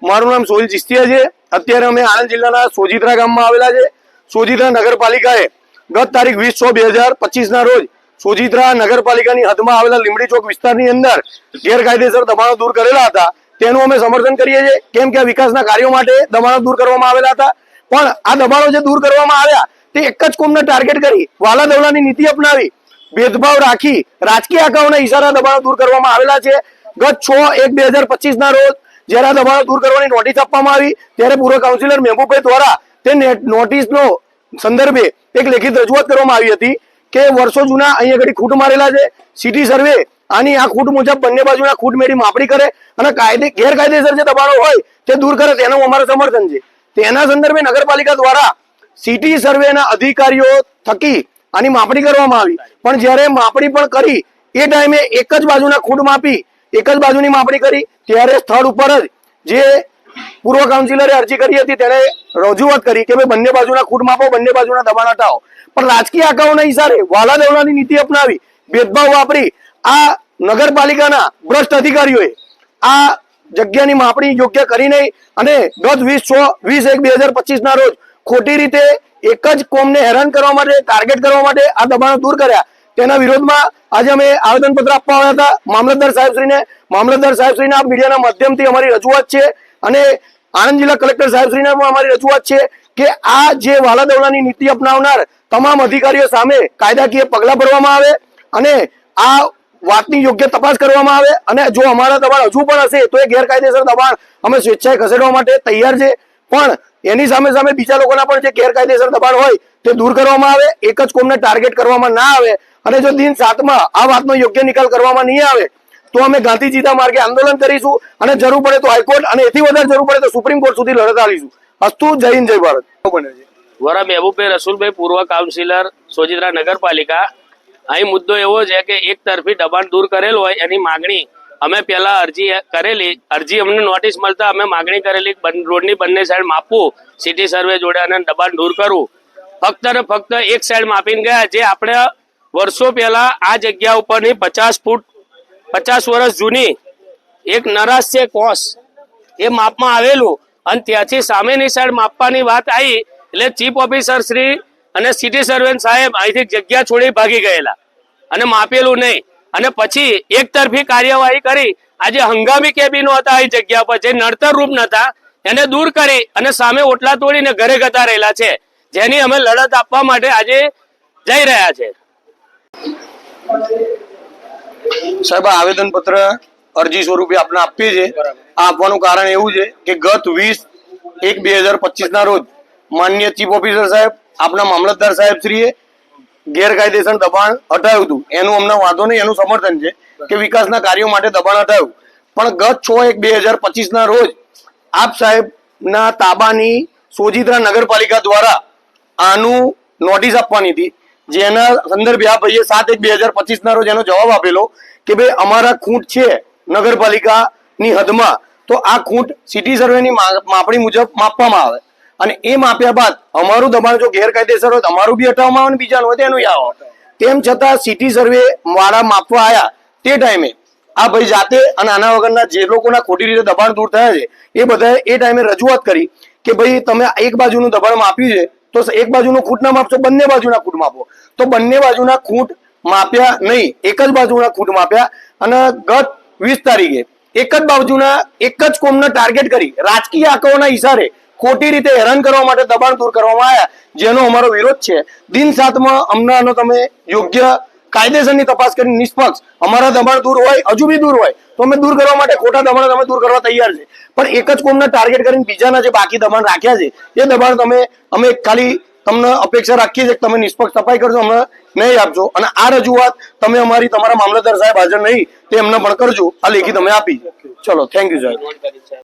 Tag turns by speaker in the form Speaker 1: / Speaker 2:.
Speaker 1: મારું નામ સોહિલ ચિસ્તિયા છે। અત્યારે અમે આણંદ જિલ્લાના સોજિત્રા ગામમાં આવેલા છે। સોજિત્રા નગરપાલિકાએ ગત તારીખ 20/6/2025 ના રોજ સોજિત્રા નગરપાલિકાની હદમાં આવેલા લીમડી ચોક વિસ્તારની અંદર ગેરકાયદેસર દબાણો દૂર કરેલા હતા। તેનું અમે સમર્થન કરીએ છીએ, કેમ કે વિકાસના કાર્યો માટે દબાણો દૂર કરવામાં આવેલા હતા। પણ આ દબાણો જે દૂર કરવામાં આવ્યા તે એક જ કોમને ટાર્ગેટ કરી વાલા દવલાની નીતિ અપનાવી ભેદભાવ રાખી રાજકીય આંકાઓના ઇશારા દબાણો દૂર કરવામાં આવેલા છે। ગત 6/1/2025 ના રોજ જ્યારે આ દબાણો દૂર કરવાની નોટિસ આપવામાં આવી ત્યારે પૂર્વ કાઉન્સિલર મહેબૂબભાઈ દ્વારા તે નોટિસનો સંદર્ભે એક લેખિત રજૂઆત કરવામાં આવી હતી કે વર્ષો જૂના અહીંયા આગળ ખૂટ મારેલા છે। સિટી સર્વે આની આ ખૂટ મુજબ બંને બાજુના ખૂટ મેળી માપણી કરે અને ગેરકાયદેસર જે દબાણો હોય તે દૂર કરે તેનું અમારું સમર્થન છે। તેના સંદર્ભે નગરપાલિકા દ્વારા સિટી સર્વેના અધિકારીઓ થકી આની માપણી કરવામાં આવી, પણ જ્યારે માપણી પણ કરી એ ટાઈમે એક જ બાજુના ખૂટ માપી એક જ બાજુની માપણી કરી ત્યારે સ્થળ ઉપર જ જે પૂર્વ કાઉન્સિલરે અરજી કરી હતી તેણે રજૂઆત કરી કે ભાઈ બંને બાજુના ખૂટ માપો, બંને બાજુના દબાણ હટાવો। પણ રાજકીય આંકાઓના ઇશારે વાલા દવલાની નીતિ અપનાવી ભેદભાવ વાપરી આ નગરપાલિકાના ભ્રષ્ટ અધિકારીઓએ આ જગ્યાની માપણી યોગ્ય કરી નહીં અને ગત 20/1/2025 ના રોજ ખોટી રીતે એક જ કોમને હેરાન કરવા માટે ટાર્ગેટ કરવા માટે આ દબાણો દૂર કર્યા। તેના વિરોધમાં આજે અમે આવેદનપત્ર આપવા આવ્યા હતા મામલતદાર સાહેબશ્રીને। મામલતદાર સાહેબશ્રીના આ મીડિયાના માધ્યમથી અમારી રજૂઆત છે અને આણંદ જિલ્લા કલેક્ટર સાહેબશ્રીને પણ અમારી રજૂઆત છે કે આ જે વાલા દવલાની નીતિ અપનાવનાર તમામ અધિકારીઓ સામે કાયદાકીય પગલાં ભરવામાં આવે અને આ વાતની યોગ્ય તપાસ કરવામાં આવે અને જો અમારા દબાણ હજુ પણ હશે તો એ ગેરકાયદેસર દબાણ અમે સ્વેચ્છાએ ખસેડવા માટે તૈયાર છે, પણ એની સામે બીજા લોકોના પણ જે ગેરકાયદેસર દબાણ હોય તે દૂર કરવામાં આવે, એક જ કોમને ટાર્ગેટ કરવામાં ના આવે અને જો દિન 7માં આ વાતનો યોગ્ય નિકાલ કરવામાં નહીં આવે તો અમે ગાંધીજીના માર્ગે આંદોલન કરીશું અને જરૂર પડે તો હાઈકોર્ટ અને એથી વધારે જરૂર પડે તો સુપ્રીમ કોર્ટ સુધી લડત આવીશું। અસ્તુ, જય હિન્દ, જય ભારત।
Speaker 2: વરા મહેબૂબભાઈ રસુલભાઈ, પૂર્વ કાઉન્સિલર સોજિત્રા નગરપાલિકા। અહીં મુદ્દો એવો છે કે એક તરફી દબાણ દૂર કરેલ હોય એની માગણી અમે પહેલા અરજી કરેલી, અરજી અમને નોટિસ મળતા અમે માગણી કરેલી રોડની બંને સાઈડ માપવું સિટી સર્વે જોડે અને દબાણ દૂર કરવું। ફક્ત ને ફક્ત એક સાઈડ માપીને ગયા, જે આપણે વર્ષો પહેલા આ જગ્યા ઉપરની 50 વર્ષ જૂની એક નરાશ્ય કોસ એ માપમાં આવેલું અને ત્યાંથી સામેની સાઈડ માપવાની વાત આવી એટલે ચીફ ઓફિસર શ્રી અને સિટી સર્વે સાહેબ અહીંથી જગ્યા છોડી ભાગી ગયેલા અને માપેલું નહીં અને પછી એક તરફી કાર્યવાહી કરી આજે હંગામી કેબિનો હતા એ જગ્યા પર જે નડતર રૂપ નતા એને દૂર કરી અને સામે ઓટલા તોડીને ઘરે ગતા રહેલા છે, જેની અમે લડત આપવા માટે આજે જઈ રહ્યા છે।
Speaker 1: સાહેબ, આવેદન પત્ર અરજી સ્વરૂપે આપણે આપીએ છીએ। આ આપવાનું કારણ એવું છે કે ગત 20/1/2025 ના રોજ માનનીય ચીફ ઓફિસર સાહેબ, આપણા મામલતદાર સાહેબ શ્રીએ ગેરકાયદેસર દબાણ હટાવ્યું હતું, એનું અમને વાંધો નહીં, એનું સમર્થન છે કે વિકાસના કાર્યો માટે દબાણ હટાવ્યું। પણ ગત 6/1/2025 ના રોજ આપ સાહેબના તાબાની સોજિત્રા નગરપાલિકા દ્વારા આનું નોટિસ આપવાની હતી, જેના સંદર્ભે આ ભાઈએ 7/1/2025 ના રોજ એનો જવાબ આપેલો કે ભાઈ અમારા ખૂંટ છે નગરપાલિકાની હદમાં તો આ ખૂંટ સિટી સર્વેની માપણી મુજબ માપવામાં આવે અને એ માપ્યા બાદ અમારું દબાણ જો ગેરકાયદેસર હોય અમારું બી હટાવવામાં આવે, બીજાનું હોય તેનું આવે। તેમ છતાં સિટી સર્વે વાળા માપવા આવ્યા તે ટાઈમે આ ભાઈ જાતે અને આના વગરના જે લોકોના ખોટી રીતે દબાણ દૂર થયા છે એ બધાએ એ ટાઈમે રજૂઆત કરી કે ભાઈ તમે એક બાજુનું દબાણ માપ્યું છે તો એક બાજુનું ખૂટ ના માપશો, બંને બાજુના ખૂટ માપો। તો બંને બાજુના ખૂટ માપ્યા નહીં, એક જ બાજુના ખૂટ માપ્યા અને ગત 20 તારીખે એક જ બાજુના એક જ કોમને ટાર્ગેટ કરી રાજકીય આંકાઓના ઇશારે ખોટી રીતે હેરાન કરવા માટે દબાણ દૂર કરવામાં આવ્યા, જેનો અમારો વિરોધ છે। દિન 7માં અમને તમે યોગ્ય કાયદેસરની તપાસ કરી નિષ્પક્ષ અમારા દબાણ દૂર હોય, હજુ બી દૂર હોય તો અમે દૂર કરવા માટે ખોટા દબાણ અમે દૂર કરવા તૈયાર છે, પણ એક જ કોમને ટાર્ગેટ કરીને બીજાના જે બાકી દબાણ રાખ્યા છે એ દબાણ અમે ખાલી તમને અપેક્ષા રાખીએ છીએ કે તમે નિષ્પક્ષ તપાસ કરજો, અમને નહીં આપજો અને આ રજૂઆત તમે તમારા મામલતદાર સાહેબ હાજર નહીં તે એમને પણ કરજો। આ લેખિત અમે આપી। ચલો, થેન્ક યુ સાહેબ।